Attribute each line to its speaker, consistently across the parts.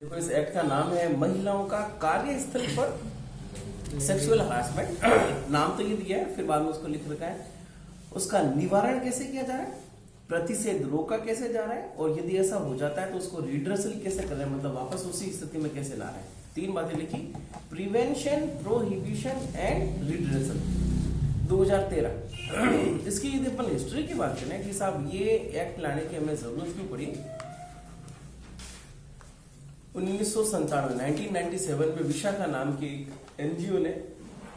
Speaker 1: देखो इस एक्ट का नाम है महिलाओं का कार्यस्थल पर सेक्सुअल हरासमेंट। नाम तो ये दिया है, फिर बाद में उसको लिख रखा है। उसका निवारण कैसे किया जा रहा है, प्रतिषेध रोका कैसे जा रहा है, और यदि ऐसा हो जाता है तो उसको रिड्रेसल कैसे कर रहे हैं, मतलब वापस उसी स्थिति में कैसे ला रहे हैं। तीन बातें लिखी, प्रिवेंशन, प्रोहिबिशन एंड रिड्रेसल 2013। इसकी यदि अपन हिस्ट्री की बात करें कि साहब ये एक्ट लाने की हमें जरूरत क्यों पड़ी। 1997 में विशाखा नाम की एक एनजीओ ने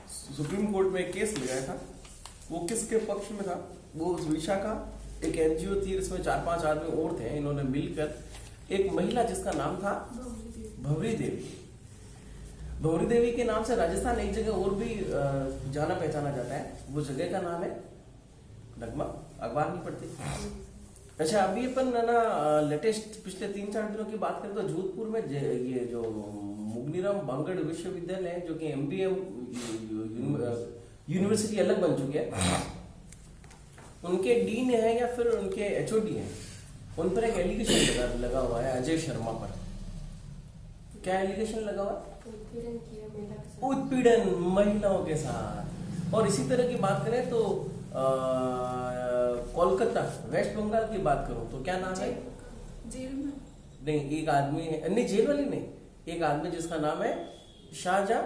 Speaker 1: सुप्रीम कोर्ट में एक केस लगाया था। वो किसके पक्ष में था, वो विशाखा एक एनजीओ थी, इसमें 4-5 आदमी और थे। इन्होंने मिलकर एक महिला जिसका नाम था भवरी देवी, भवरी देवी के नाम से राजस्थान एक जगह और भी जाना पहचाना जाता है। वो जगह का नाम है नगमा, अखबार नहीं पढ़ती। अच्छा, अभी अपन ना लेटेस्ट पिछले 3-4 दिनों की बात करें तो जोधपुर में ये जो मुगनीराम बांगड़ विश्वविद्यालय है, जो कि एमबीएम यूनिवर्सिटी अलग बन चुकी है, उनके डीन है या फिर उनके एचओडी हैं, उन पर एक एलिगेशन लगा हुआ है अजय शर्मा पर। क्या एलिगेशन लगा हुआ है? उत्पीड़न महिलाओं के साथ। और इसी तरह की बात करें तो कोलकाता वेस्ट बंगाल की बात करूं तो क्या नाम है,
Speaker 2: जेल में
Speaker 1: नहीं, एक आदमी है, नहीं जेल वाली नहीं, एक आदमी जिसका नाम है शाहजहां,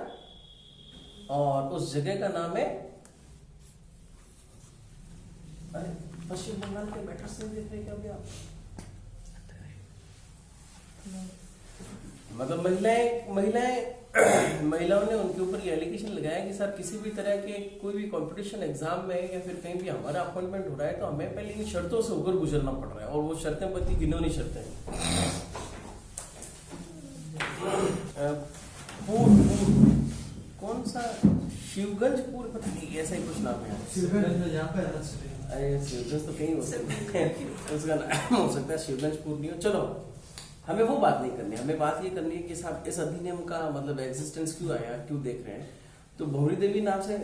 Speaker 1: और उस जगह का नाम है, अरे पश्चिम बंगाल के मैटर से देख रहे क्या अभी आप, मतलब महिलाओं ने उनके ऊपर ये एलिगेशन लगाया कि सर किसी भी तरह के कोई भी कंपटीशन एग्जाम में या फिर कहीं भी हमारा अपॉइंटमेंट हो रहा है तो हमें पहले इन शर्तों से होकर गुजरना पड़ रहा है, और वो शर्तें पति गिनौनी शर्तें हैं। कौन सा शिवगंजपुर, पता नहीं ऐसा ही कुछ नाम है।
Speaker 3: शिवगंज में जहाँ पे
Speaker 1: अरे शिवगंज तो कहीं हो सकता है, उसका नाम हो सकता है शिवगंजपुर नहीं हो। चलो हमें वो बात नहीं करनी, हमें बात ये करनी है कि साहब इस अधिनियम का मतलब एग्जिस्टेंस क्यों आया, क्यों देख रहे हैं। तो भौरी देवी नाम से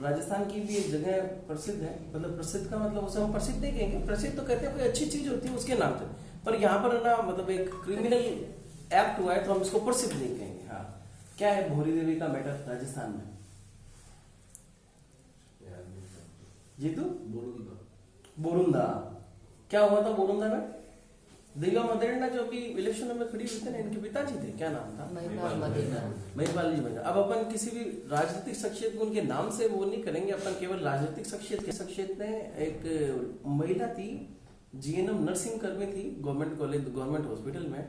Speaker 1: राजस्थान की भी एक जगह प्रसिद्ध है, मतलब प्रसिद्ध का मतलब उसे हम प्रसिद्ध नहीं कहेंगे, प्रसिद्ध तो कहते हैं कोई अच्छी चीज होती है उसके नाम से, पर यहाँ पर ना मतलब एक क्रिमिनल एक्ट हुआ है तो हम इसको प्रसिद्ध नहीं कहेंगे। हाँ, क्या है भौरी देवी का मैटर राजस्थान में? जीतू बोरुंदा, क्या हुआ था बोरुंदा में? दिव्या मदेरणा जो अभी इलेक्शन में खड़ी हुई थी ना, इनके पिताजी थे, क्या नाम था? महिपाल जी। अब अपन किसी भी राजनीतिक शख्सियत को उनके नाम से वो नहीं करेंगे, अपन केवल राजनीतिक शख्सियत ने एक महिला थी, जीएनएम नर्सिंग कर्मी थी, गवर्नमेंट कॉलेज गवर्नमेंट हॉस्पिटल में।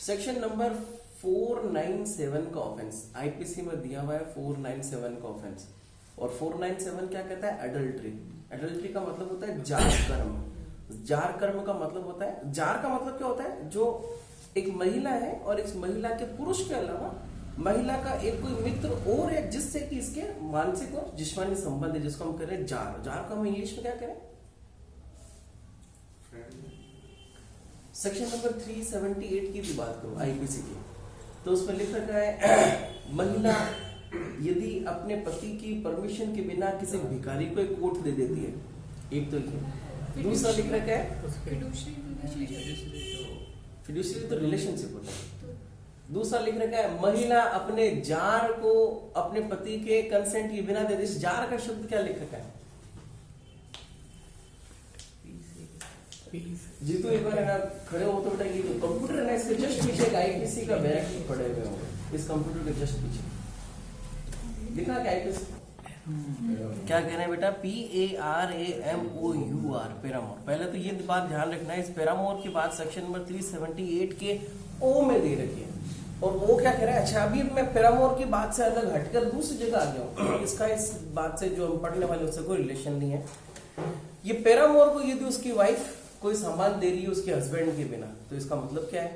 Speaker 1: सेक्शन नंबर 497 का ऑफेंस आईपीसी में दिया हुआ है, 497 का ऑफेंस। और 497 क्या कहता है? एडल्ट्री। एडल्ट्री का मतलब होता है जार कर्म। जार कर्म का मतलब होता है, जार का मतलब क्या होता है, जो एक महिला है और इस महिला के पुरुष के अलावा महिला का एक कोई मित्र और है जिससे कि इसके मानसिक और जिस्मानी संबंध है, जिसको हम कह रहे हैं जार। जार को हम इंग्लिश में क्या करें? सेक्शन नंबर 378 की भी बात करो आईपीसी की, तो उसमें लिख रखा है महिला यदि अपने पति की परमिशन के बिना किसी भिखारी को एक कोट दे देती है, एक तो ये। दूसरा लिख रखा है फिड्यूशियरी तो रिलेशनशिप होता है। दूसरा लिख रखा है महिला अपने जार को अपने पति के कंसेंट के बिना दे दे। इस जार का शब्द क्या लिख रखा है? जीतू एक बार ना खड़े हो तो बेटा, ये जो कंप्यूटर है ना, इसके जस्ट पीछे एक आईपीसी का बैरक पड़े हुए होंगे, इस कंप्यूटर के जस्ट पीछे लिखा है आईपीसी। क्या कह रहे हैं बेटा? PARAMOUR, paramour. पहले तो ये बात ध्यान रखना है, इस पैरामोर की बात सेक्शन नंबर 378 के ओ में दे रखी है। और वो क्या कह रहा है? अच्छा, अभी मैं पैरामोर की बात से अलग हटकर दूसरी जगह आ गया हूँ, इसका इस बात से जो हम पढ़ने वाले उससे कोई रिलेशन नहीं है। ये पैरामोर को यदि उसकी वाइफ कोई सामान दे रही है उसके हस्बैंड के बिना, तो इसका मतलब क्या है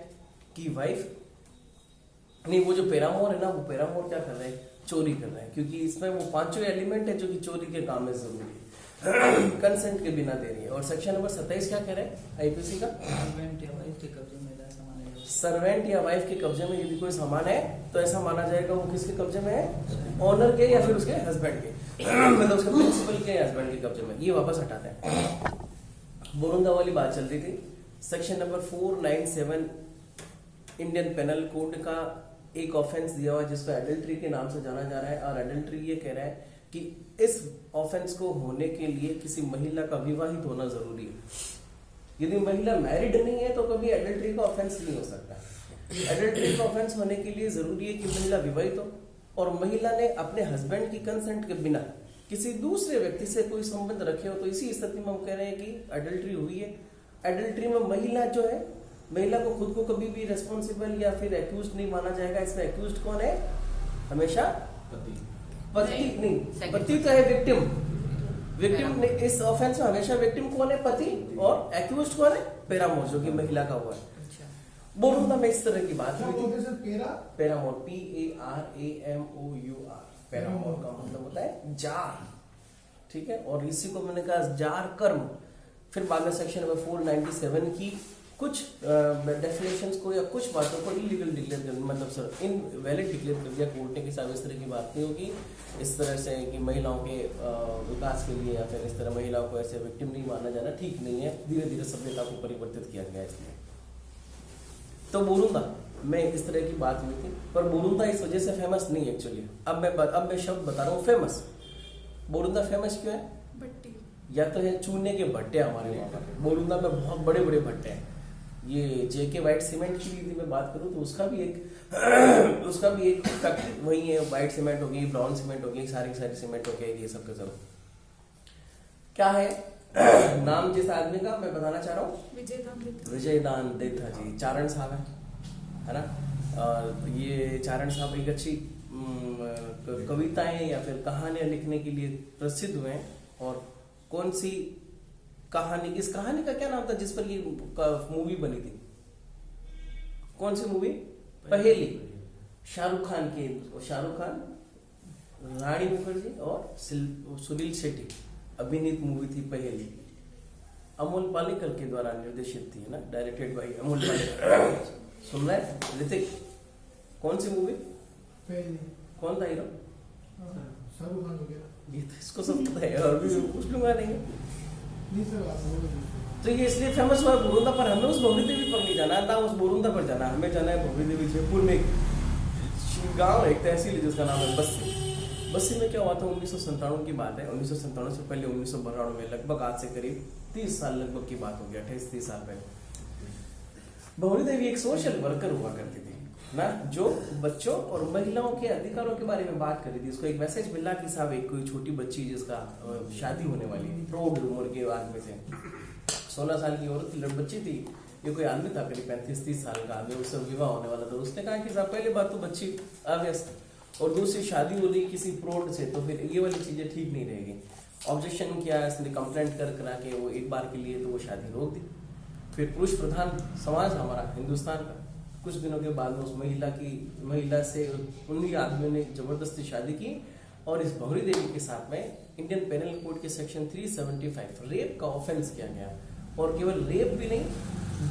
Speaker 1: कि वाइफ नहीं, वो जो पैरामोर है ना, वो पैरामोर क्या कर रहा है? चोरी कर रहा है, क्योंकि इसमें वो पांचों एलिमेंट है जो कि चोरी के काम में जरूरी है। कंसेंट के बिना दे रही है। और सेक्शन नंबर 27 क्या कह रहे हैं आईपीसी का? सर्वेंट या वाइफ के कब्जे में यदि कोई सामान है तो ऐसा माना जाएगा वो किसके कब्जे में है? ऑनर के या फिर उसके हस्बैंड के, मतलब उसके प्रिंसिपल के हस्बैंड के कब्जे में। ये वापस हटाते हैं। बोरुंदा वाली बात चल रही थी। Section number 497 Indian penal code का एक ऑफेंस दिया हुआ है जिसको एडल्ट्री के नाम से जाना जा रहा है, और एडल्ट्री ये कह रहा है कि इस ऑफेंस को होने के लिए किसी महिला का विवाहित होना जरूरी है। यदि महिला मैरिड नहीं है तो कभी एडल्ट्री का ऑफेंस नहीं हो सकता। एडल्ट्री का ऑफेंस होने के लिए जरूरी है कि महिला विवाहित हो और महिला ने अपने हस्बैंड की कंसेंट के बिना किसी दूसरे व्यक्ति से कोई संबंध रखे हो, तो इसी स्थिति में हम कह रहे हैं कि एडल्ट्री हुई है। एडल्ट्री में महिला जो है, महिला को खुद को कभी भी रेस्पॉन्सिबल या फिर एक्यूज नहीं माना जाएगा। इसमें एक्यूज कौन है? हमेशा पति नहीं, पति तो है विक्टिम। विक्टिम ने इस ऑफेंस में हमेशा विक्टिम कौन है? पति। और एक्यूज कौन है? पैरामोर, जो कि महिला का हुआ है। बोरुंदा में इस तरह की बात हुई थी। पैरामोर, PARAMOUR, पैरामोर का मतलब होता है जार, ठीक है। और इसी को मैंने कहा जार कर्म। फिर बाद में सेक्शन नंबर 497 की कुछ डेफिनेशंस को या कुछ बातों को इलीगल डिक्लेयर कर, मतलब सर इनवैलिड डिक्लेयर कर दिया कोर्ट ने कि साहब इस तरह की बात नहीं होगी, इस तरह से कि महिलाओं के विकास के लिए या फिर इस तरह महिलाओं को ऐसे विक्टिम नहीं माना जाना ठीक नहीं है। धीरे धीरे सभ्यता को परिवर्तित किया गया इसलिए। तो बोरुंदा में इस तरह की बात हुई थी, पर बोरुंदा इस वजह से फेमस नहीं एक्चुअली। अब मैं शब्द बता रहा हूँ फेमस। बोरुंदा फेमस क्यों है?
Speaker 2: भट्टी,
Speaker 1: या तो है चूने के भट्टे हमारे वहाँ पर। बोरुंदा में बहुत बड़े बड़े भट्टे हैं। ये जेके वाइट सीमेंट की यदि मैं बात करूँ तो उसका भी एक फैक्ट्री वही है। वाइट सीमेंट हो गई, ब्राउन सीमेंट हो गई, सारी सीमेंट हो गई, ये सब का सब क्या है नाम जिस आदमी का मैं बताना चाह रहा हूँ, विजयदान देथा जी, चारण साहब है ना। और ये चारण साहब एक अच्छी कविताएं या फिर कहानियां लिखने के लिए प्रसिद्ध हुए हैं। और कौन सी कहानी, इस कहानी का क्या नाम था जिस पर ये मूवी बनी थी? कौन सी मूवी? पहेली। शाहरुख खान, रानी मुखर्जी और सुनील शेट्टी अभिनीत मूवी थी पहेली। अमोल पालेकर के द्वारा निर्देशित थी, है ना, डायरेक्टेड बाय अमोल पालेकर। सुन रहा है ऋतिक? कौन सी मूवी?
Speaker 3: पहेली।
Speaker 1: कौन था हीरो?
Speaker 3: शाहरुख खान हो गया।
Speaker 1: ये तो इसको सब पता है और भी पूछ लूंगा नहीं। तो ये इसलिए फेमस हुआ बोरुंदा पर। हमें उस भौरी देवी पर नहीं जाना ना उस बोरुंदा पर जाना, हमें जाना है भौरी देवी जयपुर में एक गाँव है, एक तहसील है जिसका नाम है बस्सी। बस्सी में क्या हुआ था? 1997 की बात है। 1997 से पहले 1992 में, लगभग आज से करीब 30 साल लगभग की बात हो गया, 28-30 साल पहले। भौरी देवी एक सोशल वर्कर हुआ करती थी ना, जो बच्चों और महिलाओं के अधिकारों के बारे में बात कर रही थी। उसको एक मैसेज मिला कि साहब एक कोई छोटी बच्ची जिसका शादी होने वाली है, प्रौढ़ उम्र के आदमी से, 16 साल की औरत थी, बच्ची थी, ये कोई आदमी था करीब 35-30 साल का आदमी, उससे विवाह होने वाला था। उसने कहा कि साहब पहले बात तो बच्ची अव्यस्त और दूसरी शादी हो रही किसी प्रौढ़ से, तो फिर ये वाली चीजें ठीक नहीं रहेगी। ऑब्जेक्शन किया इसने, कंप्लेंट करा के वो एक बार के लिए तो वो शादी रोक दी। फिर पुरुष प्रधान समाज हमारा हिंदुस्तान का, कुछ दिनों के बाद में उस महिला से उन्हीं आदमियों ने जबरदस्ती शादी की और इस भौरी देवी के साथ में इंडियन पेनल कोड के सेक्शन 375 रेप का ऑफेंस किया गया। और केवल रेप भी नहीं,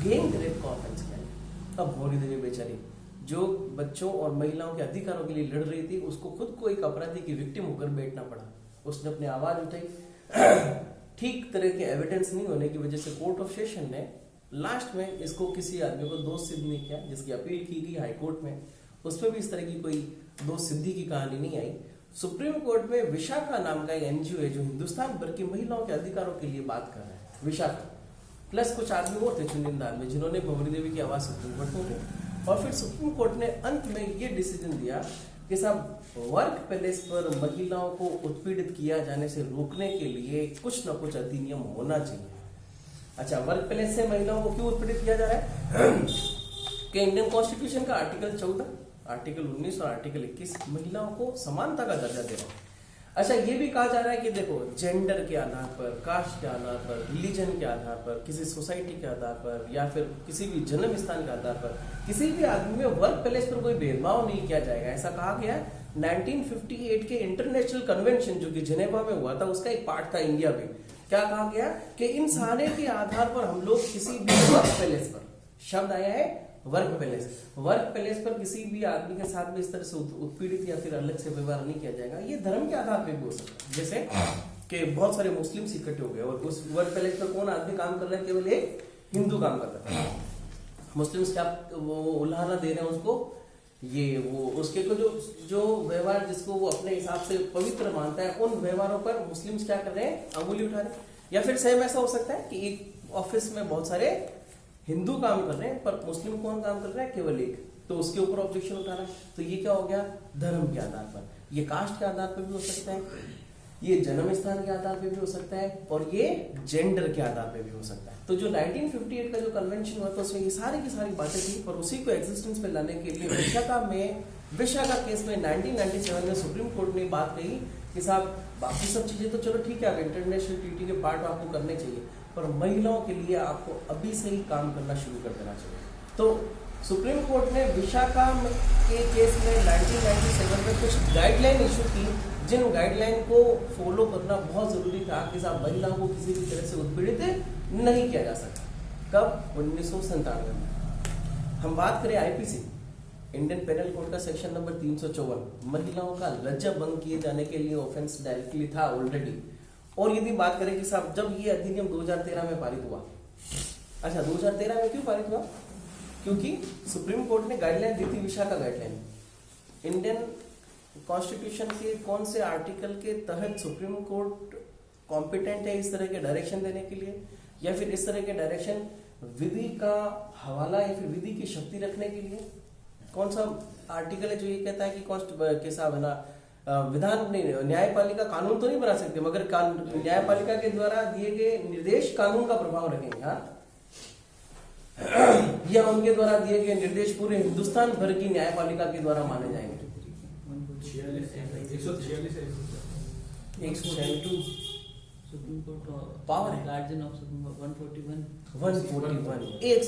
Speaker 1: गैंग रेप का ऑफेंस किया गया। अब भौरी देवी बेचारी जो बच्चों और महिलाओं के अधिकारों के लिए लड़ रही थी, उसको खुद को एक अपराधी की विक्टिम होकर बैठना पड़ा। उसने अपनी आवाज उठाई। ठीक तरह के एविडेंस नहीं होने की वजह से कोर्ट ऑफ सेशन ने लास्ट में इसको किसी आदमी को दोष सिद्ध नहीं किया, जिसकी अपील की गई हाई कोर्ट में। उसमें भी इस तरह की कोई दोष सिद्धि की कहानी नहीं आई। सुप्रीम कोर्ट में विशाखा नाम का एक एनजीओ है जो हिंदुस्तान भर की महिलाओं के अधिकारों के लिए बात कर रहा है, विशाखा, प्लस कुछ आदमी और थे चुनिंदा आदमी जिन्होंने भौरी देवी की आवाज सुप्रीम कोर्ट में उठाई। और फिर सुप्रीम कोर्ट ने अंत में ये डिसीजन दिया कि साहब वर्क प्लेस पर महिलाओं को उत्पीड़ित किया जाने से रोकने के लिए कुछ न कुछ अधिनियम होना चाहिए। अच्छा, वर्क प्लेस से महिलाओं को क्यों उत्पीड़ित किया जा रहा है? कि इंडियन कॉन्स्टिट्यूशन का आर्टिकल 14, आर्टिकल 19 और आर्टिकल 21 महिलाओं को समानता का दर्जा दे रहा है। अच्छा, ये भी कहा जा रहा है कि देखो जेंडर के आधार पर, कास्ट के आधार पर, रिलीजन के आधार पर, किसी सोसाइटी के आधार पर या फिर किसी भी जन्म स्थान के आधार पर किसी भी आदमी में वर्क प्लेस पर कोई भेदभाव नहीं किया जाएगा, ऐसा कहा गया है। 1958 के इंटरनेशनल कन्वेंशन जो कि जिनेवा में हुआ था, उसका एक पार्ट था इंडिया में। क्या कहा गया कि इंसानियत के आधार पर हम लोग किसी भी वर्क प्लेस पर, शब्द आया है वर्क प्लेस पर किसी भी आदमी के साथ में इस तरह से उत्पीड़ित या फिर अलग से व्यवहार नहीं किया जाएगा। ये धर्म के आधार पर भी हो सकता है, जैसे कि बहुत सारे मुस्लिम इकट्ठे हो गए और उस वर्क प्लेस पर कौन आदमी काम कर रहा है? केवल एक हिंदू काम कर रहा है। मुस्लिम्स क्या वो उल्हाना दे रहे हैं उसको, ये वो उसके को जो व्यवहार जिसको वो अपने हिसाब से पवित्र मानता है, उन व्यवहारों पर मुस्लिम्स क्या कर रहे हैं, अंगुली उठा रहे हैं। या फिर सेम ऐसा हो सकता है कि एक ऑफिस में बहुत सारे हिंदू काम कर रहे हैं पर मुस्लिम कौन काम कर रहा है, केवल एक, तो उसके ऊपर ऑब्जेक्शन उठा रहा है। तो ये क्या हो गया, धर्म के आधार पर, ये कास्ट के आधार पर भी हो सकता है, ये जन्म स्थान के आधार पे भी हो सकता है, और ये जेंडर के आधार पे भी हो सकता है। तो जो 1958 का जो कन्वेंशन हुआ था उसमें ये सारी की सारी बातें थी, पर उसी को एग्जिस्टेंस में लाने के लिए विशाखा केस में 1997 में सुप्रीम कोर्ट ने बात कही कि साहब बाकी सब चीजें तो चलो ठीक है, आप इंटरनेशनल ट्रीटी के पार्ट आपको करने चाहिए, पर महिलाओं के लिए आपको अभी से ही काम करना शुरू कर देना चाहिए। तो सुप्रीम कोर्ट ने विशाखा के केस में 1997 में कुछ गाइडलाइन इशू की, जिन गाइडलाइन को फॉलो करना बहुत जरूरी था कि साहब महिलाओं को किसी भी तरह से उत्पीड़ित नहीं किया जा सकता। कब, 1997 में। हम बात करें आईपीसी, इंडियन पेनल कोड का सेक्शन नंबर 354, महिलाओं का लज्जा भंग किए जाने के लिए ऑफेंस डायरेक्टली था ऑलरेडी। और यदि बात करें कि साहब जब ये अधिनियम 2013 में पारित हुआ, अच्छा 2013 में क्यों पारित हुआ, क्योंकि सुप्रीम कोर्ट ने गाइडलाइन दी थी, विशाखा गाइडलाइन। इंडियन कॉन्स्टिट्यूशन के कौन से आर्टिकल के तहत सुप्रीम कोर्ट कॉम्पिटेंट है इस तरह के डायरेक्शन देने के लिए, या फिर इस तरह के डायरेक्शन विधि का हवाला या फिर विधि की शक्ति रखने के लिए? कौन सा आर्टिकल है जो ये कहता है कि के साहब है ना विधान नहीं, न्यायपालिका कानून तो नहीं बना सकते, मगर न्यायपालिका के द्वारा दिए गए निर्देश कानून का प्रभाव रखेंगे, हाँ, या उनके द्वारा दिए गए निर्देश पूरे हिंदुस्तान भर की न्यायपालिका के द्वारा माने जाएंगे। 142
Speaker 2: सुप्रीम कोर्ट
Speaker 1: पावर है,
Speaker 2: गार्जियन ऑफ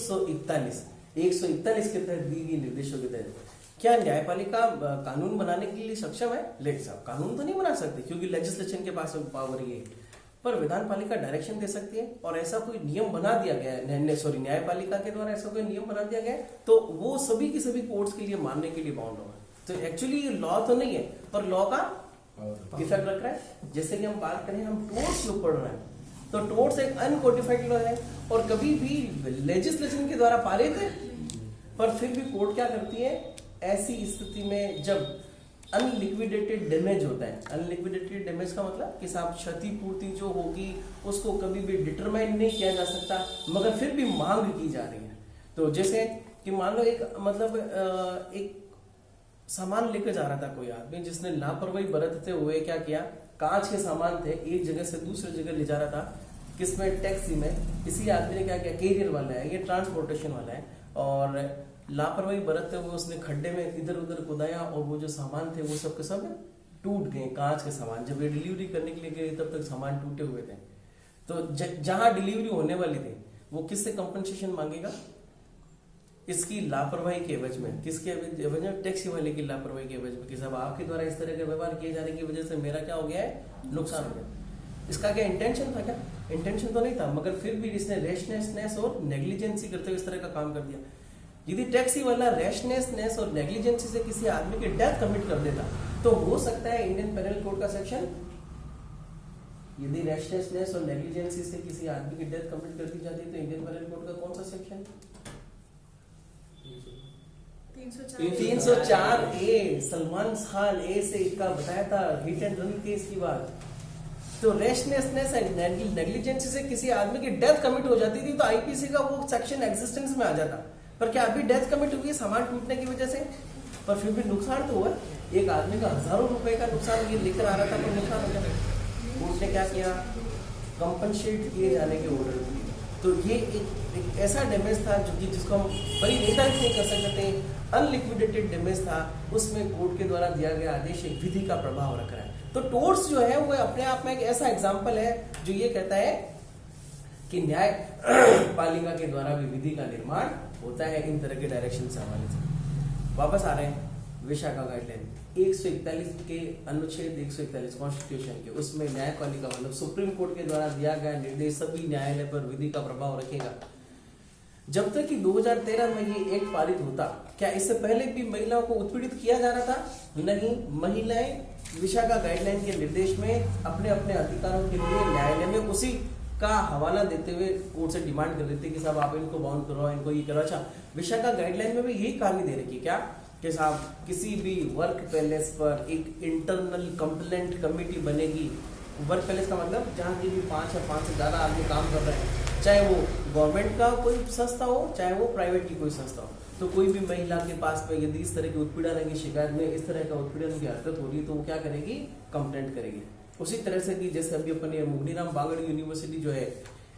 Speaker 2: 141
Speaker 1: 141 के तहत दी गई निर्देशों के तहत क्या न्यायपालिका कानून बनाने के लिए सक्षम है? लेकिन साहब कानून तो नहीं बना सकते क्योंकि लेजिस्लेशन के पास पावर ये, पर विधान पालिका डायरेक्शन दे सकती है। और ऐसा कोई नियम बना दिया गया है, न्यायपालिका के द्वारा ऐसा कोई नियम बना दिया गया है, तो वो सभी की सभी कोर्ट्स के लिए मानने के लिए बाउंड होगा। तो एक्चुअली ये लॉ तो नहीं है, पर लॉ का इफेक्ट रख रहा है। जैसे कि हम बात करें, हम टोर्ट्स जो पढ़ रहे हैं, तो टोर्ट्स एक अनकोडिफाइड लॉ है और कभी भी लेजिस्लेशन के द्वारा पारित है, पर फिर भी कोर्ट क्या करती है ऐसी स्थिति में जब अनलिक्विडेटेड डैमेज होता है। अनलिक्विडेटेड डैमेज का मतलब कि साहब क्षतिपूर्ति जो होगी उसको कभी भी डिटरमाइन नहीं किया जा सकता, मगर फिर भी मांग की जा रही है। तो जैसे कि मान लो एक सामान लेकर जा रहा था कोई आदमी, जिसने लापरवाही बरतते हुए क्या किया, कांच के सामान थे, एक जगह से दूसरी जगह ले जा रहा था, किसमें, टैक्सी में। इसी आदमी ने क्या किया, कैरियर वाला है, ये ट्रांसपोर्टेशन वाला है, और लापरवाही बरतते हुए उसने खड्डे में इधर उधर कुदाया और वो जो सामान थे वो सब के सब टूट गए, कांच के सामान। जब ये डिलीवरी करने के लिए गए तब तक सामान टूटे हुए थे। तो जहां डिलीवरी होने वाली थी वो किससे कंपनसेशन मांगेगा? इसकी लापरवाही के एवज में, किसके एवज में? टैक्सी वाले की लापरवाही के एवज में कि साहब आपके द्वारा इस तरह के व्यवहार किए जाने की वजह से मेरा क्या हो गया है, नुकसान हो गया। इसका क्या इंटेंशन था? क्या इंटेंशन तो नहीं था, मगर फिर भी इसने रैशनेसनेस और नेग्लिजेंसी करते हुए इस तरह का काम कर दिया। यदि टैक्सी वाला रैशनेसनेस और नेग्लिजेंसी से किसी आदमी की डेथ कमिट कर देता तो हो सकता है इंडियन पेनल कोड का सेक्शन, यदि रैशनेसनेस और नेग्लिजेंसी से किसी आदमी की डेथ कमिट कर दी जाती तो इंडियन पेनल कोड का कौन सा सेक्शन? 304A। सलमान खान ए से इसका बताया था, हिट एंड रन केस की बात। तो रैशनेसनेस एंड नेग्लिजेंसी से किसी आदमी की डेथ कमिट हो जाती थी तो आईपीसी का वो सेक्शन एग्जिस्टेंस में आ जाता। पर क्या अभी डेथ कमिट हुई है सामान टूटने की वजह से, पर फिर भी नुकसान तो हुआ। एक आदमी का हजारों रुपए का नुकसान ये लेकर आ रहा था, पर नुकसान हो गया। कोर्ट ने क्या किया, कंपनसेट किए जाने के ऑर्डर दिए। तो ये एक ऐसा डैमेज था जो कि जिसको हम बड़ी निर्धारित नहीं कर सकते थे, अनलिक्विडेटेड डैमेज था। उसमें कोर्ट के द्वारा दिया गया आदेश एक विधि का प्रभाव रख रहा है। तो टोर्ट्स जो है वो अपने आप में एक ऐसा एग्जाम्पल है जो ये कहता है कि न्याय पालिका के द्वारा भी विधि का निर्माण होता है इन तरह के डायरेक्शन से हवाले से। वापस आ रहे हैं विशाखा गाइडलाइन 141 के अनुच्छेद 141 कॉन्स्टिट्यूशन के, उसमें न्यायपालिका मतलब सुप्रीम कोर्ट के द्वारा दिया गया निर्देश सभी न्यायालय पर विधि का प्रभाव रखेगा। जब तक कि 2013 में ये एक्ट पारित होता, क्या इससे पहले भी महिलाओं को उत्पीड़ित किया जा रहा था? नहीं, महिलाएं विशाखा गाइडलाइन के निर्देश में अपने अपने अधिकारों के लिए न्यायालय में उसी का हवाला देते हुए कोर्ट से डिमांड कर देते कि साहब आप इनको बाउंड करवाओ, इनको ये करो। अच्छा, विशाखा गाइडलाइन में भी यही कहानी दे रखी है क्या कि साहब किसी भी वर्क पैलेस पर एक इंटरनल कंप्लेंट कमेटी बनेगी। वर्क पैलेस का मतलब जहाँ की भी 5 या 5 से ज़्यादा आदमी काम कर रहे हैं, चाहे वो गवर्नमेंट का कोई संस्था हो चाहे वो प्राइवेट की कोई संस्था हो, तो कोई भी महिला के पास में यदि इस तरह की उत्पीड़न की शिकायत में इस तरह का उत्पीड़न की हरकत हो रही है तो वो क्या करेगी, कंप्लेंट करेगी। उसी तरह से कि जैसे अभी अपन ये मुगनीराम बागड़ यूनिवर्सिटी जो है,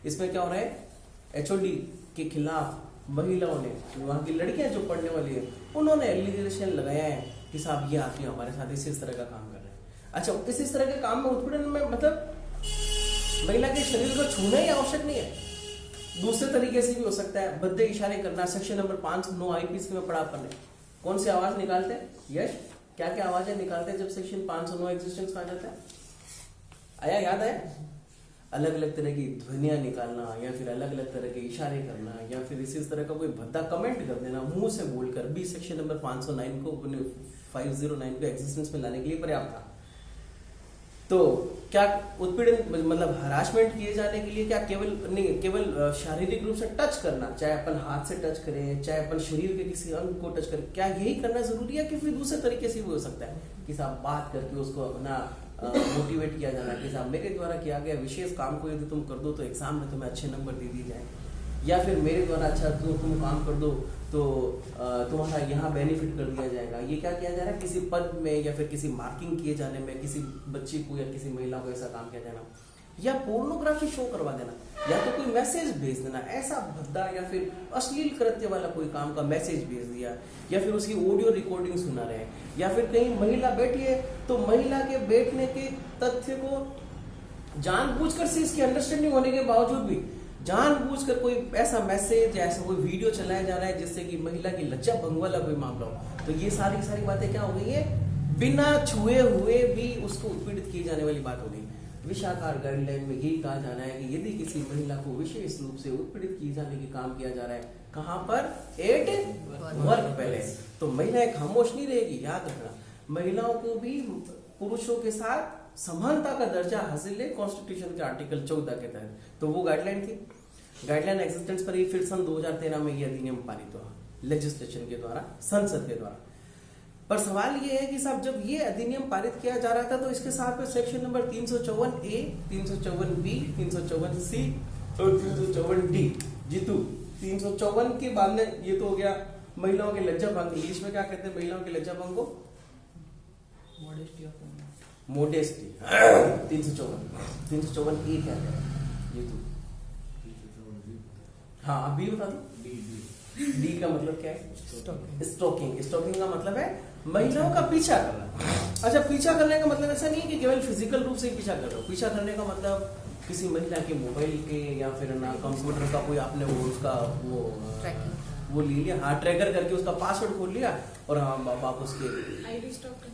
Speaker 1: इसमें क्या हो रहा है, एचओडी के खिलाफ महिलाओं ने, वहाँ की लड़कियां जो पढ़ने वाली है, उन्होंने एलिगेशन लगाया है कि साहब ये आदमी हमारे साथ इस तरह का काम कर रहे हैं। अच्छा, इस तरह के काम में उत्पीड़न में मतलब महिला के शरीर को छूना ही आवश्यक नहीं है, दूसरे तरीके से भी हो सकता है। भद्दे इशारे करना, सेक्शन नंबर 509 आईपीसी में पढ़ा अपन ने। कौन सी आवाज निकालते हैं यश, क्या क्या आवाजें निकालते हैं जब सेक्शन 509 एग्जिस्टेंस में आ जाता है, आया याद है? अलग अलग तरह की ध्वनियां निकालना, या फिर अलग अलग तरह के इशारे करना, या फिर इसी तरह का कोई भद्दा कमेंट कर देना मुंह से बोलकर भी सेक्शन नंबर 509 को 509 को एग्जिस्टेंस में लाने के लिए पर्याप्त था। तो क्या उत्पीड़न मतलब हरासमेंट किए जाने के लिए क्या केवल शारीरिक रूप से टच करना, चाहे अपन हाथ से टच करें, चाहे अपन शरीर के किसी अंग को टच करें, क्या यही करना जरूरी है कि फिर दूसरे तरीके से भी हो सकता है कि साहब बात करके उसको अपना मोटिवेट किया जाना कि साहब मेरे द्वारा किया गया विशेष काम को यदि तुम कर दो तो एग्जाम में तुम्हें अच्छे नंबर दे दिए जाए, या फिर मेरे द्वारा अच्छा तुम काम कर दो तो तुम्हारा यहाँ बेनिफिट कर दिया जाएगा। ये क्या किया जा रहा है, किसी पद में या फिर किसी मार्किंग किए जाने में किसी बच्ची को या किसी महिला को ऐसा काम किया जाना, या पोर्नोग्राफी शो करवा देना, या तो कोई मैसेज भेज देना, ऐसा भद्दा या फिर अश्लील कृत्य वाला कोई काम का मैसेज भेज दिया, या फिर उसकी ऑडियो रिकॉर्डिंग सुना रहे, या फिर कहीं महिला बैठी है तो महिला के बैठने के तथ्य को जानबूझकर से इसकी अंडरस्टैंडिंग होने के बावजूद भी जानबूझकर कोई ऐसा मैसेज या ऐसा कोई वीडियो चलाया जा रहा है जिससे कि महिला की लज्जा भंग वाला कोई मामला हो, तो ये सारी बातें क्या हो गई है, बिना छुए हुए भी उसको उत्पीड़ित की जाने वाली बात हो गई। विशाखा गाइडलाइन में यही कहा जाना है कि यदि किसी महिला को विशेष रूप से उत्पीड़ित किए जाने के काम किया जा रहा है, कहां पर, एट वर्क पैलेस, तो महिलाएं खामोश नहीं रहेगी। याद रखना, महिलाओं को भी पुरुषों के साथ समानता का दर्जा हासिल है कॉन्स्टिट्यूशन के आर्टिकल 14 के तहत। तो वो गाइडलाइन थी, गाइडलाइन एग्जिस्टेंस पर ही फिर सन 2013 में ये अधिनियम पारित हुआ लेजिस्लेशन के द्वारा, संसद के द्वारा। पर सवाल ये है कि साहब जब ये अधिनियम पारित किया जा रहा था तो इसके साथ में section number 354A, 354B, 354C और 354D, जीतू 354 के बाद में ये तो हो गया महिलाओं के लज्जा भंग। इंग्लिश में क्या कहते हैं महिलाओं के लज्जा भंग को, मोडेस्टी। 354A क्या है ये तो, हाँ अभी बता दो। डी का मतलब क्या है, स्टॉकिंग। स्टॉकिंग का मतलब है महिलाओं का पीछा करना। अच्छा, पीछा करने का मतलब ऐसा नहीं है कि केवल फिजिकल रूप से पीछा कर रहे हो। पीछा करने का मतलब किसी महिला के मोबाइल के या फिर ना कंप्यूटर का कोई आपने वो उसका वो ले लिया, हाँ ट्रैकर करके उसका पासवर्ड खोल लिया और हाँ बाप उसके
Speaker 4: आईडी स्टॉक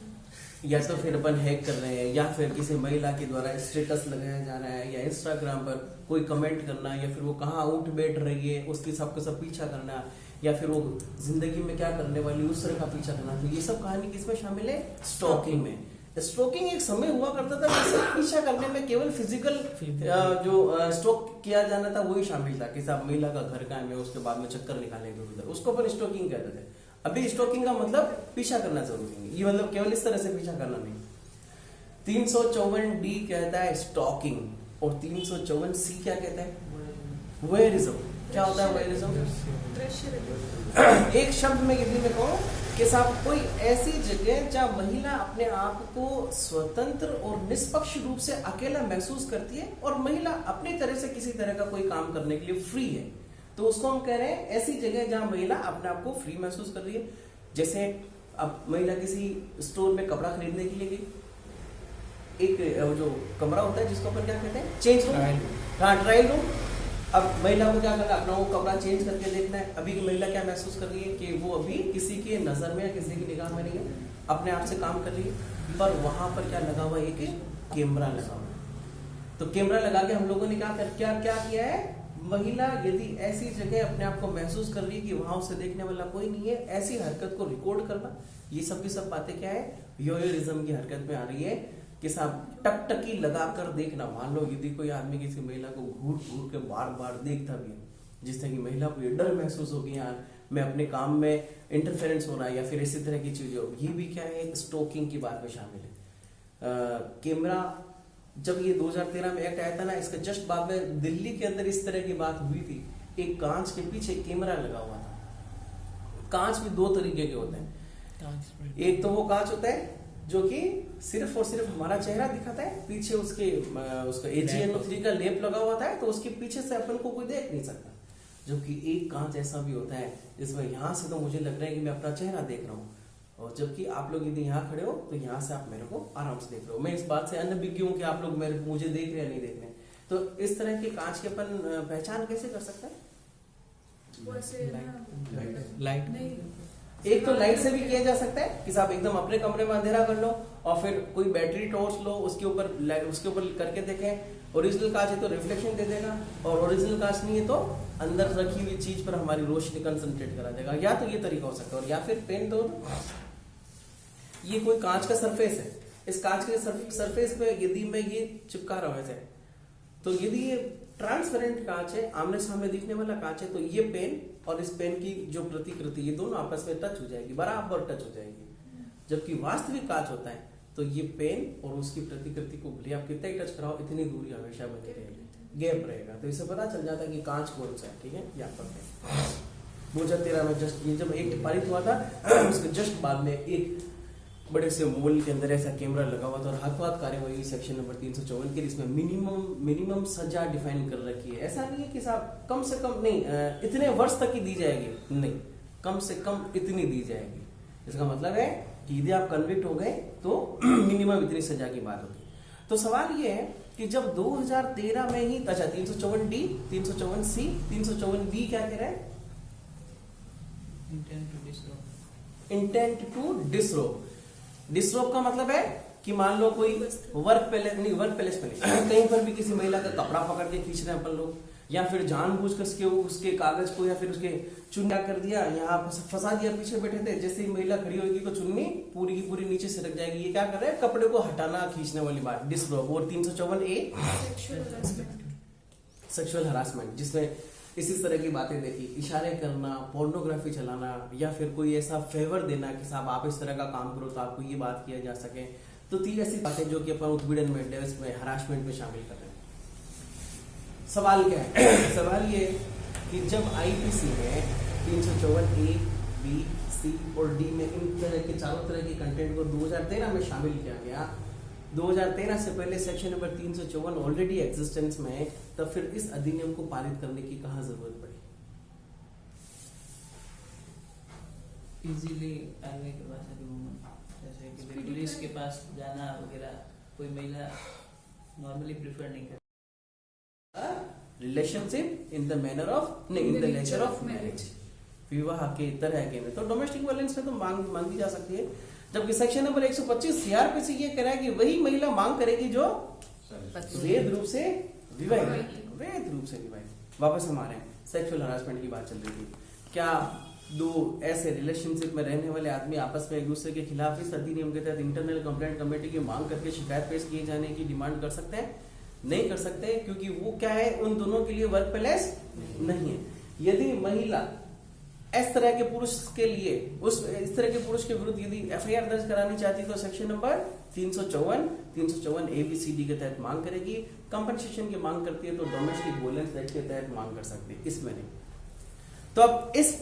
Speaker 1: या तो फिर अपन हैक कर रहे हैं, या फिर किसी महिला के द्वारा स्टेटस लगाया जा रहा है, या इंस्टाग्राम पर कोई कमेंट करना, या फिर वो कहाँ उठ बैठ रही है उसकी सबको सब पीछा करना, या फिर वो जिंदगी में क्या करने वाली उस तरह का पीछा करना। तो ये सब कहानी किसमें शामिल है, स्टॉकिंग में। स्टॉकिंग एक समय हुआ करता था जिससे पीछा करने में केवल फिजिकल जो स्टॉक किया जाना था वही शामिल था कि साहब महिला का घर कहाँ है, उसके बाद में चक्कर निकालेंगे उधर, उसको अपन स्टॉकिंग कहते थे। अभी स्टॉकिंग का मतलब पीछा करना जरूरी नहीं, ये मतलब केवल इस तरह से पीछा करना नहीं। 354D कहता है स्टॉकिंग और 354C क्या कहता है, वोयरिज्म। क्या होता है वोयरिज्म? एक शब्द में यदि मैं कहूं कि साहब कोई ऐसी जगह जहां महिला अपने आप को स्वतंत्र और निष्पक्ष रूप से अकेला महसूस करती है और महिला अपनी तरह से किसी तरह का कोई काम करने के लिए फ्री है, तो उसको हम कह रहे हैं ऐसी जगह जहां महिला अपने आप को फ्री महसूस कर रही है। जैसे अब महिला किसी स्टोर में कपड़ा खरीदने के लिए गई, एक जो कमरा होता है जिसको अपन क्या कहते हैं, चेंज रूम, हाँ ट्रायल रूम। अब महिला को क्या करना है, अपना वो कपड़ा चेंज करके देखना है। अभी की महिला क्या महसूस कर रही है कि वो अभी किसी के नजर में या किसी की निगाह में नहीं है, अपने आप से काम कर रही है, पर वहां पर क्या लगा हुआ है, एक कैमरा लगा हुआ है। तो कैमरा लगा के हम लोगों ने क्या किया है, महिला यदि ऐसी जगह अपने आप को महसूस कर रही है कि वहां उसे देखने वाला कोई नहीं है, ऐसी हरकत को रिकॉर्ड करना, ये सब की सब बातें क्या है, वोयरिज्म की हरकत में आ रही है। कि साहब टकटकी लगाकर देखना। मान लो यदि कोई आदमी किसी महिला को घूर घूर के बार बार देखता भी है, जिससे कि महिला को ये डर महसूस हो कि यार मैं अपने काम में इंटरफेरेंस हो रहा है या फिर इसी तरह की चीजें हो, ये भी क्या है, स्टोकिंग की बात में शामिल है। कैमरा जब ये 2013 में एक्ट आया था ना, इसके जस्ट बाद में दिल्ली के अंदर इस तरह की बात हुई थी। एक कांच के पीछे कैमरा लगा हुआ था। कांच भी दो तरीके के होते हैं। एक तो वो कांच होता है जो कि सिर्फ और सिर्फ हमारा चेहरा दिखाता है, पीछे उसका AgNO3 का लेप लगा हुआ था, तो उसके पीछे से अपन को कोई देख नहीं सकता। जबकि एक कांच ऐसा भी होता है जिसमें यहाँ से तो मुझे लग रहा है कि मैं अपना चेहरा देख रहा हूँ, और जबकि आप लोग यदि यहाँ खड़े हो तो यहाँ से आप मेरे को आराम से देख रहे हो। मैं इस बात से अनभिज्ञ हूँ कि आप लोग मुझे देख रहे हैं या नहीं देख रहे हैं। तो इस तरह के कांच के अपन पहचान कैसे कर सकते हैं? लाइट, एक तो लाइट से भी किया जा सकता है कि साहब एकदम अपने कमरे में अंधेरा कर लो और फिर कोई बैटरी टॉर्च लो, उसके ऊपर करके देखें। ओरिजिनल कांच है तो रिफ्लेक्शन दे देगा, और ओरिजिनल कांच नहीं है तो अंदर रखी हुई चीज पर हमारी रोशनी कंसंट्रेट करा देगा। या तो ये तरीका हो सकता है, और या फिर पेन दो। ये कोई कांच का सरफेस है, इस कांच के सरफेस पे यदि मैं ये चिपका रहा हूं ऐसे, तो यदि ये ट्रांसपेरेंट कांच है, आमने सामने दिखने वाला कांच है, तो ये पेन और इस पेन की जो प्रतिकृति, ये दोनों आपस में टच हो जाएगी, बराबर टच हो जाएगी। जबकि वास्तविक कांच होता है तो ये पेन और उसकी प्रतिकृति को भले आप कितना ही टच कराओ, इतनी दूरी हमेशा बनी रहेगी, गैप रहेगा। तो इससे पता चल जाता है कि कांच कौन सा है। ठीक है, यहाँ पर 2013 में जस्ट ये जब एक पारित हुआ था, उसके जस्ट बाद में एक बड़े से मॉल के अंदर ऐसा कैमरा लगा हुआ था, और हाथों हाथ कार्यवाही सेक्शन नंबर 354 के, इसमें मिनिमम सजा डिफाइन कर रखी है। ऐसा नहीं है कि साहब कम से कम नहीं, इतने वर्ष तक की दी जाएगी, नहीं, कम से कम इतनी दी जाएगी। इसका मतलब है कि यदि आप कन्विक्ट हो गए तो मिनिमम इतनी सजा की बात होगी। तो सवाल ये है कि जब 2013 में ही, अच्छा 354D, 354C, 354B क्या कह रहा है? Intent to डिसरोब। डिसरोब का मतलब है कि मान लो कोई वर्क पैलेस में नहीं, कहीं पर भी किसी महिला का कपड़ा पकड़ के खींच रहे हैं अपन लोग, या फिर जानबूझकर उसके कागज को या फिर उसके चुन्नी कर दिया, यहाँ फंसा दिया, पीछे बैठे थे, जैसे ही महिला खड़ी होगी तो चुन्नी पूरी की पूरी नीचे से रख जाएगी। ये क्या कर रहे हैं? कपड़े को हटाना, खींचने वाली बात, डिसरोब। और 354A सेक्सुअल हरासमेंट, जिसमें इसी तरह की बातें देखी, इशारे करना, पोर्नोग्राफी चलाना, या फिर कोई ऐसा फेवर देना कि साहब आप इस तरह का काम करो तो आपको ये बात किया जा सके। तो 3 ऐसी बातें जो कि अपन उत्पीड़न में, डेविस में, हरासमेंट में शामिल कर रहे हैं। सवाल क्या है? सवाल ये कि जब आईपीसी में 354A, B, C और D में इन तरह के चारों तरह के कंटेंट को 2013 में शामिल किया गया, 2013 से पहले सेक्शन नंबर 354 ऑलरेडी एग्जिस्टेंस में है, तब फिर इस अधिनियम को पारित करने की कहाँ जरूरत पड़ी?
Speaker 2: इजीली आगे के पास जैसे कि पुलिस के पास जाना वगैरह, कोई महिला नॉर्मली प्रेफर नहीं करती।
Speaker 1: Relationship in the manner of, नहीं, in the nature of marriage, विवाह के तरह के में, तो डोमेस्टिक वायलेंस में तो मांगी जा सकती है। जबकि सेक्शन नंबर 125 सीआरपीसी ये कह रहा है कि वही महिला मांग करेगी जो वैध रूप से विवाहित, वैध रूप से विवाहित। वापस हम आ रहे हैं, सेक्सुअल हरासमेंट की बात चल रही थी। क्या दो ऐसे रिलेशनशिप में रहने वाले आदमी आपस में एक दूसरे के खिलाफ इस अधिनियम के तहत इंटरनल कंप्लेंट कमेटी की मांग करके शिकायत पेश किए जाने की डिमांड कर सकते हैं? नहीं कर सकते, क्योंकि वो क्या है, उन दोनों के लिए वर्क प्लेस नहीं है। यदि महिला इस तरह के पुरुष के लिए, इस तरह के पुरुष के विरुद्ध यदि एफआईआर दर्ज करानी चाहती है तो सेक्शन नंबर 354 ABCD के तहत मांग करेगी। कंपनसेशन की मांग करती है तो डोमेस्टिक वायलेंस एक्ट के तहत मांग कर सकती है, इसमें नहीं। तो अब इस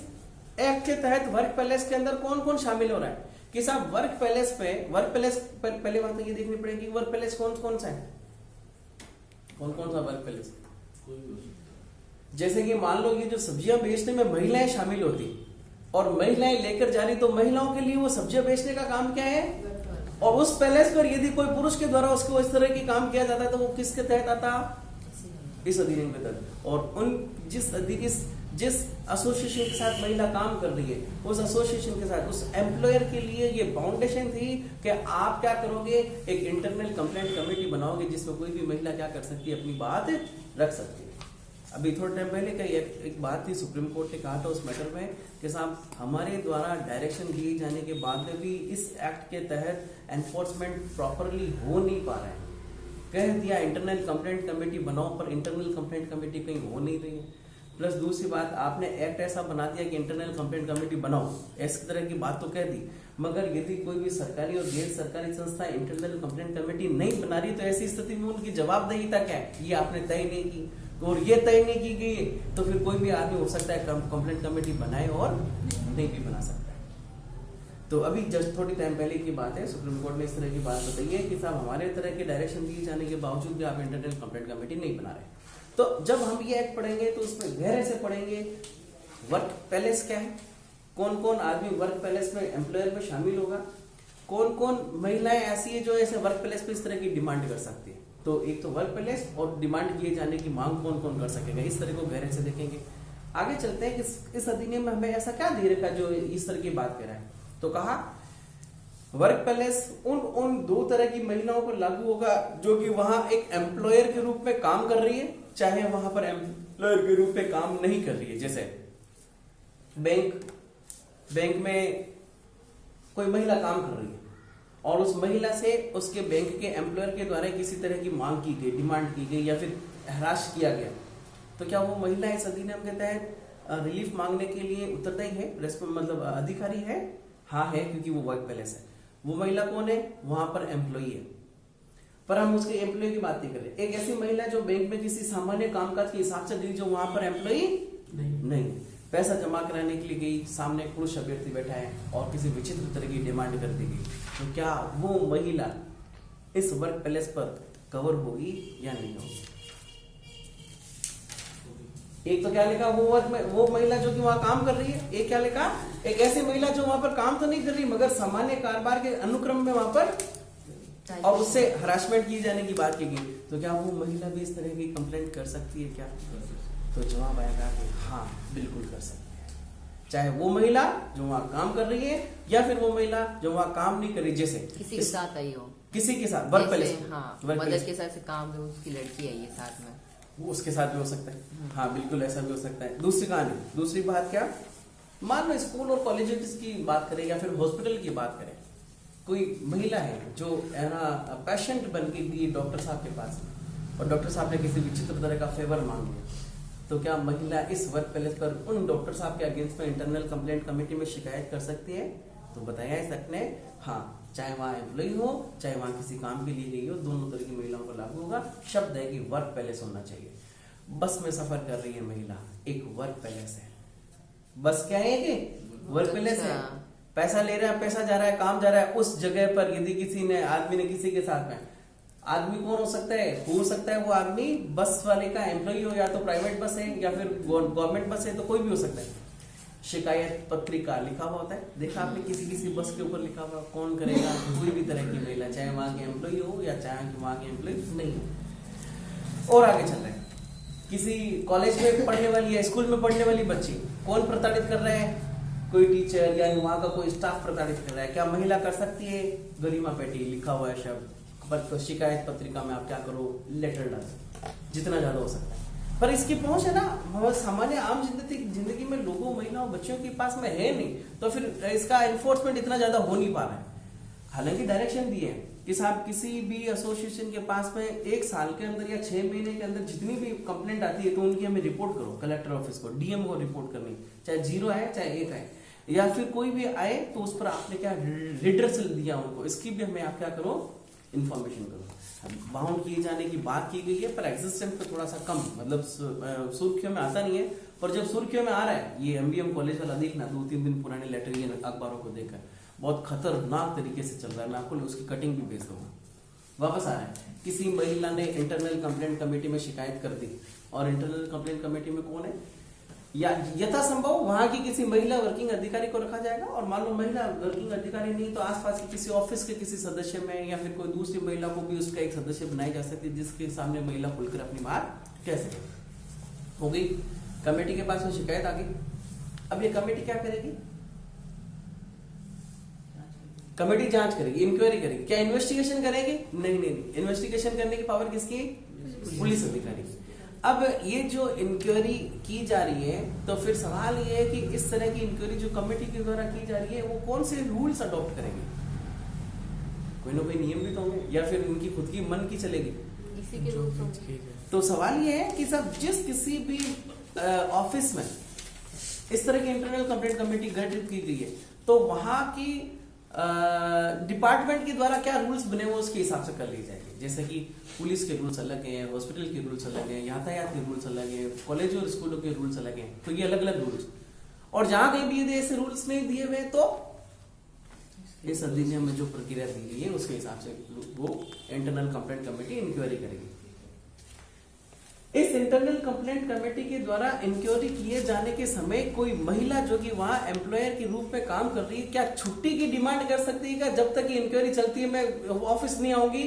Speaker 1: एक्ट के तहत वर्क पैलेस के अंदर कौन कौन शामिल हो रहा है कि साहब वर्क पैलेस पहले बात तो ये देखनी पड़ेगी वर्क पैलेस कौन कौन सा है, कौन कौन सा वर्क पैलेस। जैसे कि मान लो ये जो सब्जियां बेचने में महिलाएं शामिल होती और महिलाएं लेकर जा रही, तो महिलाओं के लिए वो सब्जियां बेचने का काम क्या है, और उस पैलेस पर यदि कोई पुरुष के द्वारा उसको इस तरह की काम किया जाता है तो वो किसके तहत आता? इस अधिनियम के तहत। और उन जिस एसोसिएशन के साथ महिला काम कर रही है, उस एसोसिएशन के साथ, उस एम्प्लॉयर के लिए ये फाउंडेशन थी कि आप क्या करोगे, एक इंटरनल कंप्लेंट कमेटी बनाओगे जिसमें कोई भी महिला क्या कर सकती है, अपनी बात रख सकती है। अभी थोड़े टाइम पहले कई एक बात थी, सुप्रीम कोर्ट ने कहा था उस मैटर में कि साहब हमारे द्वारा डायरेक्शन दिए जाने के बाद में भी इस एक्ट के तहत एनफोर्समेंट प्रॉपरली हो नहीं पा रहा है। कह दिया इंटरनल कंप्लेंट कमेटी बनाओ, पर इंटरनल कंप्लेंट कमेटी कहीं हो नहीं रही है। प्लस दूसरी बात, आपने एक्ट ऐसा बना दिया कि इंटरनल कंप्लेंट कमेटी बनाओ, ऐसी तरह की बात तो कह दी, मगर यदि कोई भी सरकारी और गैर सरकारी संस्था इंटरनल कंप्लेंट कमेटी नहीं बना रही तो ऐसी स्थिति में उनकी जवाबदेहिता क्या है, ये आपने तय नहीं की, और ये तय नहीं की गई तो फिर कोई भी आदमी हो सकता है कंप्लेंट कमेटी बनाए और नहीं भी बना सकता है। तो अभी जस्ट थोड़ी टाइम पहले की बात है, सुप्रीम कोर्ट ने इस तरह की बात बताई है कि साहब हमारे तरह के डायरेक्शन दिए जाने के बावजूद भी आप इंटरनल कंप्लेंट कमेटी नहीं बना रहे। तो जब हम ये एक्ट पढ़ेंगे तो उसमें गहरे से पढ़ेंगे वर्क पैलेस क्या है, कौन कौन आदमी वर्क पैलेस में एम्प्लॉयर में शामिल होगा, कौन कौन महिलाएं ऐसी है जो ऐसे वर्क पैलेस पे इस तरह की डिमांड कर सकती है। तो एक तो वर्क पैलेस और डिमांड किए जाने की मांग कौन कौन कर सकेगा, इस तरह को गहरे से देखेंगे। आगे चलते हैं कि इस अधिनियम में हमें ऐसा क्या दे रखा जो इस तरह की बात कर रहा है। तो कहा वर्क पैलेस उन दो तरह की महिलाओं पर लागू होगा जो कि वहां एक एम्प्लॉयर के रूप में काम कर रही है, चाहे वहां पर एम्प्लॉयर के रूप में काम नहीं कर रही है। जैसे बैंक में कोई महिला काम कर रही है और उस महिला से उसके बैंक के एम्प्लॉयर के द्वारा किसी तरह की मांग की गई, डिमांड की गई या फिर हरास किया गया, तो क्या वो महिला इस अधिनियम के तहत रिलीफ मांगने के लिए उत्तरदायी है, मतलब अधिकारी है? हाँ है, क्योंकि वो वर्क पैलेस है। वो महिला कौन है? वहां पर एम्प्लॉई है, पर हम उसके एम्प्लॉय की बात नहीं कर रहे। एक ऐसी महिला जो बैंक में किसी सामान्य कामकाज के हिसाब से गई, जो वहां पर एम्प्लॉई नहीं, पैसा जमा कराने के लिए गई, सामने पुरुष अभ्यर्थी बैठा है और किसी विचित्र तरह की डिमांड कर दी गई, तो क्या वो महिला इस वर्क पैलेस पर कवर होगी या नहीं होगी? एक तो क्या लिखा, वो महिला जो कि वहां काम कर रही है। एक क्या लिखा, एक ऐसी महिला जो वहां पर काम तो नहीं कर रही मगर सामान्य कारोबार के अनुक्रम में वहां पर और उससे हरासमेंट किए जाने की बात की गई, तो क्या वो महिला भी इस तरह की कंप्लेंट कर सकती है क्या? तो जवाब आएगा कि हाँ बिल्कुल कर सकती है, चाहे वो महिला जो वहां काम कर रही है या फिर वो महिला जो वहां काम नहीं कर रही। जैसे
Speaker 4: किसी के साथ आई हो,
Speaker 1: किसी के साथ वर्क पैलेस,
Speaker 4: हाँ, मदर के साथ काम है, उसकी लड़की आई है साथ में,
Speaker 1: वो उसके साथ भी हो सकता है। हाँ बिल्कुल ऐसा भी हो सकता है। दूसरी कहानी, दूसरी बात क्या, मान लो स्कूल और कॉलेजेस की बात करें या फिर हॉस्पिटल की बात करें, कोई महिला है जो है ना पेशेंट बन के गई डॉक्टर साहब के पास और डॉक्टर साहब ने किसी विचित्र तरह का फेवर मांग लिया, तो क्या महिला इस वर्क पैलेस पर उन डॉक्टर साहब के अगेंस्ट में इंटरनल कंप्लेंट कमेटी में शिकायत कर सकती है? तो बताया है सकने, हाँ, चाहे वहां एम्प्लॉय हो चाहे वहां किसी काम के लिए गई हो, दोनों तरह की महिलाओं को लागू होगा। शब्द है कि वर्क पैलेस होना चाहिए। बस में सफर कर रही है महिला, एक वर्क पैलेस है। बस क्या है कि वर्क पैलेस है, पैसा ले रहा है, पैसा जा रहा है, काम जा रहा है। उस जगह पर यदि किसी ने आदमी ने किसी के साथ में, आदमी कौन हो सकता है? हो सकता है वो आदमी बस वाले का एम्प्लॉय हो, या तो प्राइवेट बस है या फिर गवर्नमेंट बस है, तो कोई भी हो सकता है। शिकायत पत्रिका लिखा हुआ होता है, देखा आपने किसी बस के ऊपर लिखा हुआ, कौन करेगा? कोई भी तरह की महिला, चाहे वहां के एम्प्लॉय हो या चाहे वहां के एम्प्लॉय नहीं हो। और आगे चल रहे हैं, किसी कॉलेज में पढ़ने वाली या स्कूल में पढ़ने वाली बच्ची, कौन प्रताड़ित कर रहा है? कोई टीचर या वहां का कोई स्टाफ प्रताड़ित कर रहा है, क्या महिला कर सकती है? गरिमा पेटी लिखा हुआ है शब्द, पर शिकायत पत्रिका में आप क्या करो, लेटर डालो, जितना ज्यादा हो सकता है। पर इसकी पहुंच है ना सामान्य आम जिंदगी में लोगों, महिलाओं, बच्चों के पास में है नहीं, तो फिर इसका एनफोर्समेंट इतना ज्यादा हो नहीं पा रहा है। हालांकि डायरेक्शन दिए है कि साहब किसी भी एसोसिएशन के पास में 1 साल के अंदर या 6 महीने के अंदर जितनी भी कंप्लेंट आती है तो उनकी हमें रिपोर्ट करो, कलेक्टर ऑफिस को, डीएम को रिपोर्ट करनी, चाहे 0 आए चाहे 1 आए, या फिर कोई भी आए तो उस पर आपने क्या रिड्रेसल दिया उनको, इसकी भी हमें आप क्या करो, इन्फॉर्मेशन करो। बाउंड किए जाने की बात की गई है, पर एग्जिस्टेंस पे थोड़ा सा कम, मतलब सुर्खियों में आता नहीं है। पर जब सुर्खियों में आ रहा है, ये एमबीएम कॉलेज वाला देखना, 2-3 दिन पुराने लेटर ये अखबारों को देखकर बहुत खतरनाक तरीके से चल रहा है। मैं आपको उसकी कटिंग भी भेज दूंगा। वापस आ रहा है, किसी महिला ने इंटरनल कंप्लेंट कमेटी में शिकायत कर दी, और इंटरनल कंप्लेंट कमेटी में कौन है, या यथासंभव वहां की किसी महिला वर्किंग अधिकारी को रखा जाएगा। और मान लो महिला वर्किंग अधिकारी नहीं तो आसपास के किसी ऑफिस के किसी सदस्य में या फिर कोई दूसरी महिला को भी उसका एक सदस्य बनाई जा सकती है, जिसके सामने महिला खुलकर अपनी बात कह सके। हो गई, कमेटी के पास में शिकायत आ गई। अब ये कमेटी क्या करेगी? कमेटी जांच करेगी, इंक्वायरी करेगी। क्या इन्वेस्टिगेशन करेगी? नहीं। इन्वेस्टिगेशन करने की पावर किसकी? पुलिस अधिकारी। अब ये जो इंक्वायरी की जा रही है, तो फिर सवाल ये है कि इस तरह की इंक्वायरी जो कमेटी के द्वारा की जा रही है वो कौन से रूल्स अडॉप्ट करेंगे? कोई ना कोई नियम भी तो होंगे, या फिर उनकी खुद की मन की चलेगी?
Speaker 4: इसी के रूल्स होंगे।
Speaker 1: तो सवाल ये है कि साहब जिस किसी भी ऑफिस में इस तरह की इंटरनल कंप्लेंट कमेटी गठित की गई है, तो वहां की डिपार्टमेंट के द्वारा क्या रूल्स बने हुए उसके हिसाब से कर ली जाएगी। जैसे कि पुलिस के रूल्स अलग हैं, हॉस्पिटल के रूल्स अलग हैं, यातायात के रूल्स अलग हैं, कॉलेज और स्कूलों के रूल्स अलग हैं, तो ये अलग अलग रूल्स। और जहां कहीं भी यदि ऐसे रूल्स नहीं दिए हुए तो इस अधिनियम में जो प्रक्रिया दी गई है उसके हिसाब से वो इंटरनल कंप्लेंट कमेटी इंक्वायरी करेगी। इस इंटरनल कंप्लेंट कमेटी के द्वारा इंक्वायरी किए जाने के समय कोई महिला जो कि वहां एम्प्लॉयर के रूप में काम कर रही है, क्या छुट्टी की डिमांड कर सकती है? क्या जब तक इंक्वायरी चलती है मैं ऑफिस नहीं आऊंगी?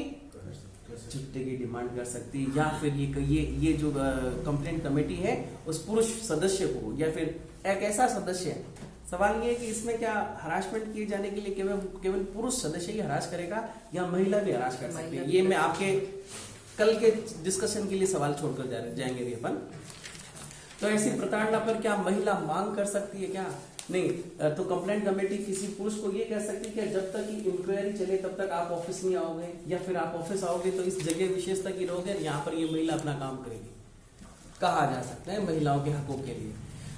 Speaker 1: छुट्टी की डिमांड कर सकती है। या फिर ये जो कंप्लेंट कमेटी है उस पुरुष सदस्य को, या फिर एक ऐसा सदस्य है, सवाल ये है कि इसमें क्या हरासमेंट किए जाने के लिए केवल पुरुष सदस्य ही हरास करेगा या महिला भी हरास कर सकती है? ये मैं आपके कल के डिस्कशन के लिए सवाल छोड़कर जाएंगे भी अपन। तो ऐसी प्रताड़ना पर क्या महिला मांग कर सकती है? क्या नहीं। तो कंप्लेंट कमेटी किसी पुरुष को ये कह सकती है कि जब तक इंक्वायरी चले तब तक आप ऑफिस नहीं आओगे, या फिर आप ऑफिस आओगे तो इस जगह विशेष तक ही रहोगे, यहाँ पर ये महिला अपना काम करेगी। कहा जा सकता है महिलाओं के हकों के लिए।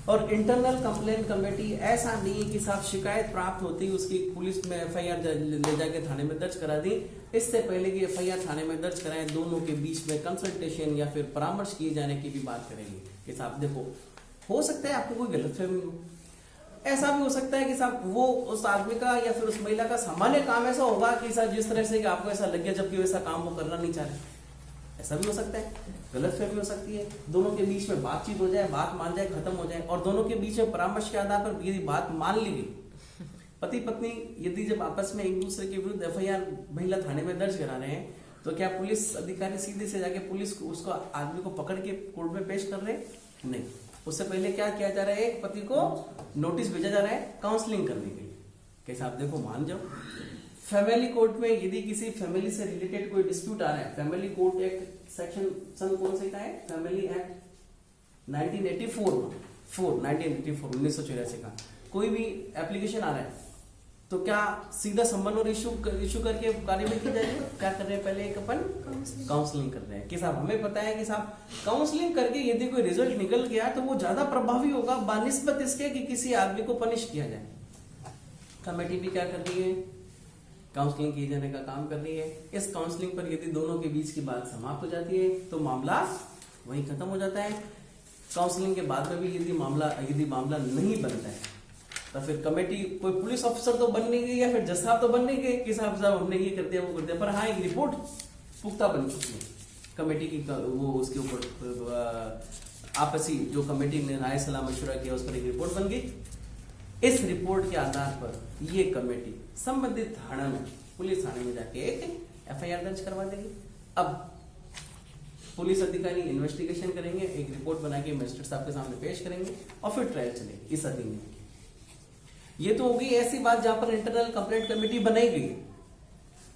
Speaker 1: और इंटरनल कंप्लेंट कमेटी ऐसा नहीं है कि साहब शिकायत प्राप्त होती उसकी पुलिस में एफआईआर ले जाके थाने में दर्ज करा दी, इससे पहले कि एफआईआर थाने में दर्ज कराए दोनों के बीच में कंसल्टेशन या फिर परामर्श किए जाने की भी बात करेंगे कि साहब देखो हो सकता है आपको कोई गलतफहमी हो, ऐसा भी हो सकता है कि साहब वो उस आदमी का या फिर उस महिला का सामान्य काम ऐसा होगा कि साहब जिस तरह से कि आपको ऐसा लग गया जबकि वैसा काम वो करना नहीं चाह रहे, ऐसा भी हो सकता है। गलतफहमी हो सकती है, दोनों के बीच में बातचीत हो जाए, बात मान जाए, खत्म हो जाए, और दोनों के बीच में परामर्श के आधार पर यदि बात मान ली गई, पति पत्नी यदि जब आपस में एक दूसरे के विरुद्ध एफआईआर महिला थाने में दर्ज करा रहे हैं, तो क्या पुलिस अधिकारी सीधे से जाके पुलिस को उसको आदमी को पकड़ के कोर्ट में पेश कर रहे हैं? नहीं। उससे पहले क्या किया जा रहा है, एक पति को नोटिस भेजा जा रहा है काउंसलिंग करने के लिए कि साहब देखो मान जाओ। फैमिली कोर्ट में यदि किसी फैमिली से रिलेटेड कोई डिस्प्यूट आ रहा है, फैमिली कोर्ट एक्ट सेक्शन सन कौन से का है, फैमिली एक्ट 1984 का कोई भी एप्लीकेशन आ रहा है तो क्या सीधा संबंध और इशू करके कार्यवाही की जाएगी? क्या कर रहे हैं, पहले एक अपन काउंसलिंग कर रहे हैं कि साहब हमें पता है कि साहब काउंसलिंग करके यदि कोई रिजल्ट निकल गया तो वो ज्यादा प्रभावी होगा बानिस्बत इसके कि किसी आदमी को पनिश किया जाए। कमेटी भी क्या कर रही है, काउंसलिंग किए जाने का काम कर रही है। इस काउंसलिंग पर यदि दोनों के बीच की बात समाप्त हो जाती है तो मामला वहीं खत्म हो जाता है। काउंसलिंग के बाद में भी यदि मामला नहीं बनता है तो फिर कमेटी, कोई पुलिस ऑफिसर तो बन नहीं गई या फिर जज साहब तो बन नहीं गए कि साहब हमने ये कर दिया वो कर दिया, पर हाँ एक रिपोर्ट पुख्ता बन चुकी है कमेटी की, वो उसके ऊपर आपसी जो कमेटी ने राय सलाह मशवरा किया उस पर एक रिपोर्ट बन गई। इस रिपोर्ट के आधार पर ये कमेटी संबंधित थाना में, पुलिस थाने में जाके एक एफआईआर दर्ज करवा देगी। अब पुलिस अधिकारी इन्वेस्टिगेशन करेंगे, एक रिपोर्ट बना के मजिस्ट्रेट साहब के सामने पेश करेंगे और फिर ट्रायल चलेगी इस अधिनियम की। ये तो होगी ऐसी बात जहां पर इंटरनल कंप्लेंट कमेटी बनाई गई।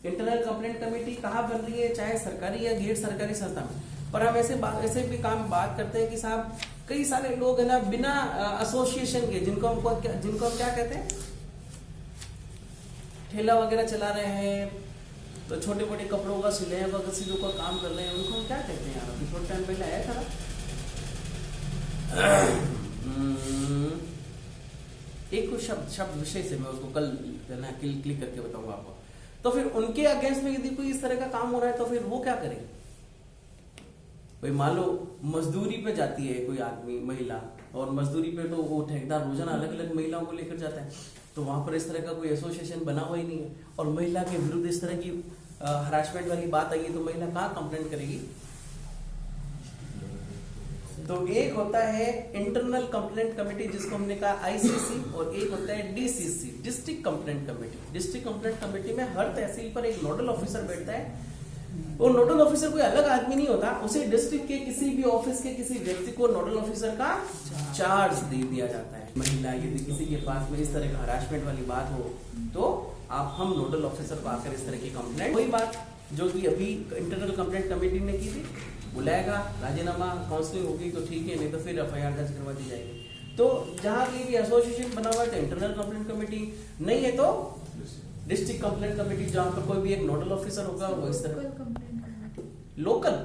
Speaker 1: इंटरनल कंप्लेंट कमेटी कहाँ बन रही है, चाहे सरकारी या गैर सरकारी संस्था में, पर हम ऐसे भी बात करते हैं कि साहब कई सारे लोग है ना बिना एसोसिएशन के, जिनको हम क्या कहते हैं, ठेला वगैरह चला रहे हैं, तो छोटे मोटे कपड़ों का सिलाई का किसी का काम कर रहे हैं, उनको हम क्या कहते हैं यार, अभी थोड़ा टाइम पहले आया था ना एक कुछ शब्द विषय से, मैं उसको कल क्लिक करके बताऊंगा आपको। तो फिर उनके अगेंस्ट में यदि कोई इस तरह का काम हो रहा है तो फिर वो क्या करें? भाई मान लो मजदूरी पे जाती है कोई आदमी, महिला, और मजदूरी पे तो वो ठेकेदार रोजाना अलग अलग महिलाओं को लेकर जाता है, तो वहां पर इस तरह का कोई एसोसिएशन बना हुआ ही नहीं है, और महिला के विरुद्ध इस तरह की हरासमेंट वाली बात आई है तो महिला कहाँ कंप्लेंट करेगी? तो एक होता है इंटरनल कंप्लेंट कमेटी जिसको हमने कहा आईसीसी, और एक होता है DCC, district complaint committee. District complaint committee में हर तहसील पर एक नोडल ऑफिसर बैठता है, और नोडल ऑफिसर कोई अलग आदमी नहीं होता, उसे डिस्ट्रिक्ट के किसी भी ऑफिस के किसी व्यक्ति को नोडल ऑफिसर का चार्ज दे दिया जाता है। महिला यदि किसी के पास में इस तरह का हरासमेंट वाली बात हो तो हम नोडल ऑफिसर को आकर इस तरह की कंप्लेंट, वही बात जो कि अभी इंटरनल कंप्लेंट कमेटी ने की थी, बुलाएगा, राजीनामा काउंसलिंग होगी तो ठीक है, नहीं तो फिर एफआईआर दर्ज करवा दी जाएगी। तो जहां की भी एसोसिएशन बना हुआ है तो इंटरनल कंप्लेंट कमेटी, नहीं है तो डिस्ट्रिक्ट कंप्लेंट कमेटी, जहां पर कोई भी एक नोडल ऑफिसर होगा वो इस तरह लोकल